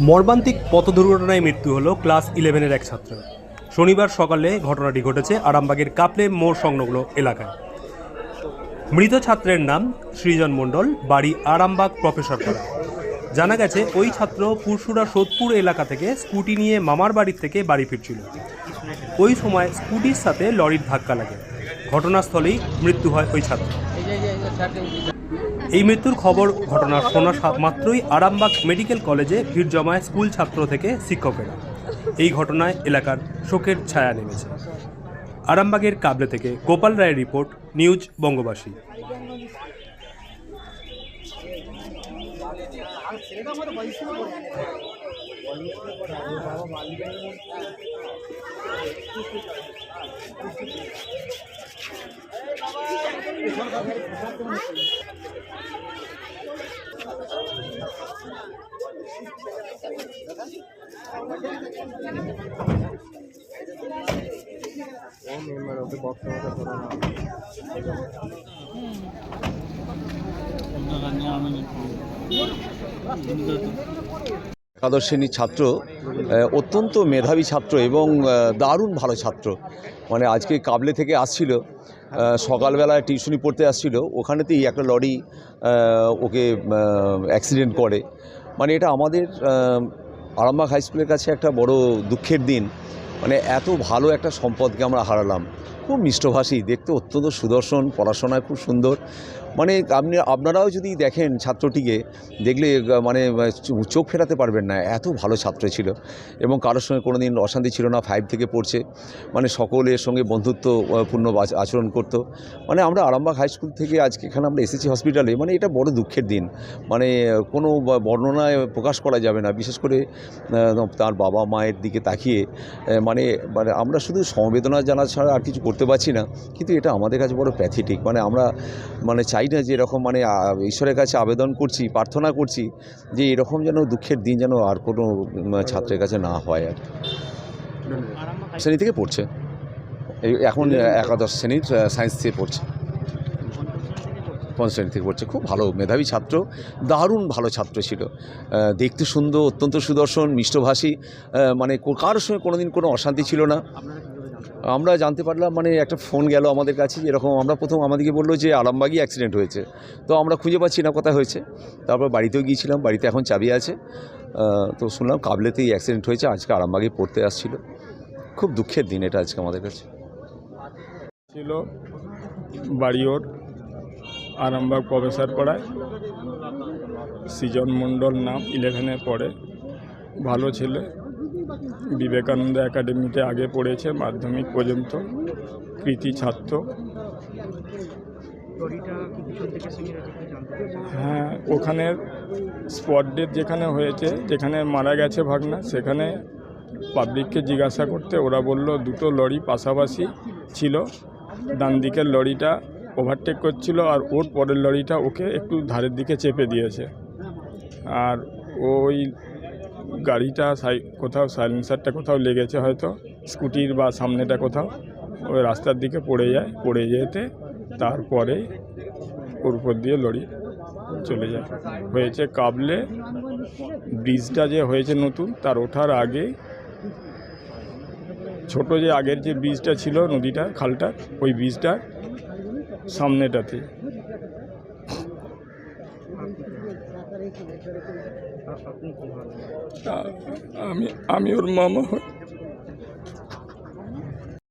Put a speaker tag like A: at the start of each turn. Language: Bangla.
A: মর্মান্তিক পথ দুর্ঘটনায় মৃত্যু হলো ক্লাস 11-এর এক ছাত্র। শনিবার সকালে ঘটনাটি ঘটেছে আরামবাগের কাপলে মোড় সংলগ্ন এলাকায়। মৃত ছাত্রের নাম সৃজন মণ্ডল, বাড়ি আরামবাগ প্রফেসর পাড়া। জানা গেছে ওই ছাত্র পুরসুরা সোদপুর এলাকা থেকে স্কুটি নিয়ে মামার বাড়ির থেকে বাড়ি ফিরছিল। ওই সময় স্কুটির সাথে লরির ধাক্কা লাগে। ঘটনাস্থলেই মৃত্যু হয় ওই ছাত্র। এই মৃত্যুর খবর ঘটনা শোনা মাত্রই আরামবাগ মেডিকেল কলেজে ভিড় জমায় স্কুল ছাত্র থেকে শিক্ষকেরা। এই ঘটনায় এলাকার শোকের ছায়া নেমেছে। আরামবাগের কাবলে থেকে গোপাল রায়ের রিপোর্ট, নিউজ বঙ্গবাসী।
B: একাদশ শ্রেণীর ছাত্র, অত্যন্ত মেধাবী ছাত্র এবং দারুণ ভালো ছাত্র। মানে আজকে কাবলে থেকে আসছিল, সকালবেলায় টিউশনি পড়তে আসছিল, ওখানেতেই একটা লরি ওকে অ্যাক্সিডেন্ট করে। মানে এটা আমাদের আরামবাগ হাই স্কুলের কাছে একটা বড় দুঃখের দিন। মানে এত ভালো একটা সম্পদকে আমরা হারালাম। খুব মিষ্টভাষী, দেখতে অত্যন্ত সুদর্শন, পড়াশোনায় খুব সুন্দর। মানে আপনারাও যদি দেখেন ছাত্রটিকে, দেখলে মানে চোখ ফেরাতে পারবেন না, এত ভালো ছাত্র ছিল এবং কারোর সঙ্গে কোনো দিন অশান্তি ছিল না। 5 থেকে পড়ছে, মানে সকলের সঙ্গে বন্ধুত্বপূর্ণ আচরণ করত। মানে আমরা আরামবাগ হাই স্কুল থেকে আজকে এখানে আমরা এসেছি হসপিটালে, মানে এটা বড় দুঃখের দিন। মানে কোনো বর্ণনায় প্রকাশ করা যাবে না। বিশেষ করে তার বাবা মায়ের দিকে তাকিয়ে মানে আমরা শুধু সমবেদনা জানা ছাড়া আর কিছু করতে পারছি না। কিন্তু এটা আমাদের কাছে বড় প্যাথেটিক। মানে আমরা চাই না যে এরকম, মানে ঈশ্বরের কাছে আবেদন করছি, প্রার্থনা করছি যে এরকম যেন দুঃখের দিন যেন আর কোনো ছাত্রের কাছে না হয়। আর শ্রেণী থেকে পড়ছে, এখন একাদশ শ্রেণীর সায়েন্স থেকে পড়ছে, 5 শ্রেণী থেকে পড়ছে। খুব ভালো মেধাবী ছাত্র, দারুণ ভালো ছাত্র ছিল, দেখতে সুন্দর, অত্যন্ত সুদর্শন, মিষ্টভাষী। মানে কারোর সঙ্গে কোনো দিন কোনো অশান্তি ছিল না। আমরা জানতে পারলাম, মানে একটা ফোন গেল আমাদের কাছে, এরকম আমরা প্রথম আমাদেরকে বললো যে আরামবাগই অ্যাক্সিডেন্ট হয়েছে। তো আমরা খুঁজে পাচ্ছি না কোথায় হয়েছে। তারপর বাড়িতেও গিয়েছিলাম, বাড়িতে এখন চাবি আছে। তো শুনলাম কাবলেতেই অ্যাক্সিডেন্ট হয়েছে, আজকে আরামবাগে পড়তে আসছিল। খুব দুঃখের দিন এটা আজকে আমাদের কাছে।
C: ছিল বাড়ি ওর আরামবাগ প্রফেসর পাড়ায়। সৃজন মণ্ডল নাম, 11-এ পড়ে, ভালো ছেলে। বিবেকানন্দ একাডেমিতে আগে পড়েছে মাধ্যমিক পর্যন্ত, কৃতি ছাত্র। হ্যাঁ, ওখানের স্পট ডেথ যেখানে হয়েছে, যেখানে মারা গেছে ভাগনা, সেখানে পাবলিককে জিজ্ঞাসা করতে ওরা বলল দুটো লরি পাশাপাশি ছিল। ডান দিকের লরিটা ওভারটেক করছিল আর ওর পরের লরিটা ওকে একটু ধারের দিকে চেপে দিয়েছে। আর ওই গাড়িটা কোথাও সাইলেন্সারটা কোথাও লেগেছে, হয়তো স্কুটির বা সামনেটা কোথাও, ওই রাস্তার দিকে পড়ে যায়। পড়ে যেতে তারপরে ওর উপর দিয়ে লরি চলে যায়। হয়েছে কাবলে ব্রিজটা যে হয়েছে নতুন, তার ওঠার আগে ছোট যে আগের যে ব্রিজটা ছিল, নদীটা, খালটা, ওই ব্রিজটার সামনেটাতে। আমি ওর মামা হই।